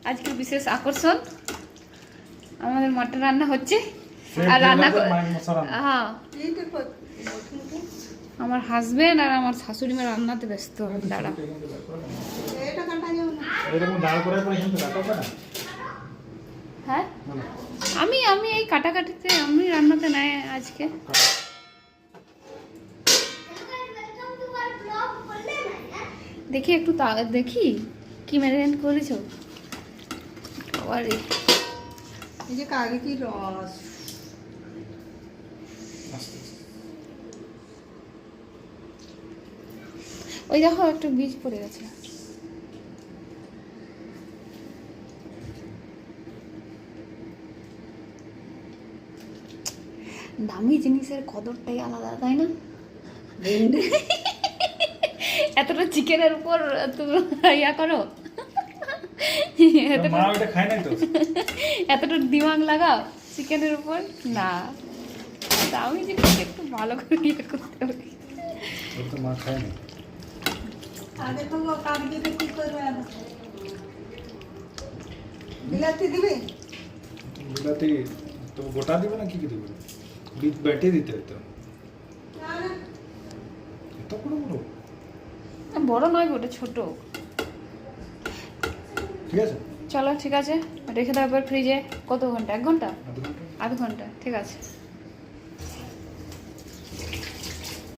আজকের বিশেষ আকর্ষণ আমাদের মটন রান্না হচ্ছে আর রান্না হ্যাঁ আমার হাজবেন্ড আর আমার শাশুড়ি মা রান্নাতে ব্যস্ত দাঁড়া হ্যাঁ আমি আমি এই কাটাকাটিতে আমি রান্নাতে নাই আজকে দেখি একটু দেখি কি ম্যারিনেট করেছো আরে এই যে কাগে কি রস ওই দেখো একটু বীজ পড়ে গেছে দামি জিনিসের কদরটাই আলাদা তাই না এতটা চিকেনের উপর তুমি ইয়া করো এতটা দিমাগ লাগাও চিকেনের উপর না দামি জিনিস একটু ভালো করে ইয়ে করতে হবে বিলাতি দিবে বিলাতি তো গোটা দিবে না কি কি দিবে বীজ বেটে দিতে হতো এত বড় বড় বড় নয় ওটা ছোট ঠিক আছে চলো ঠিক আছে রেখে দাও এবার ফ্রিজে কত ঘন্টা 1 ঘন্টা আধ ঘন্টা ঠিক আছে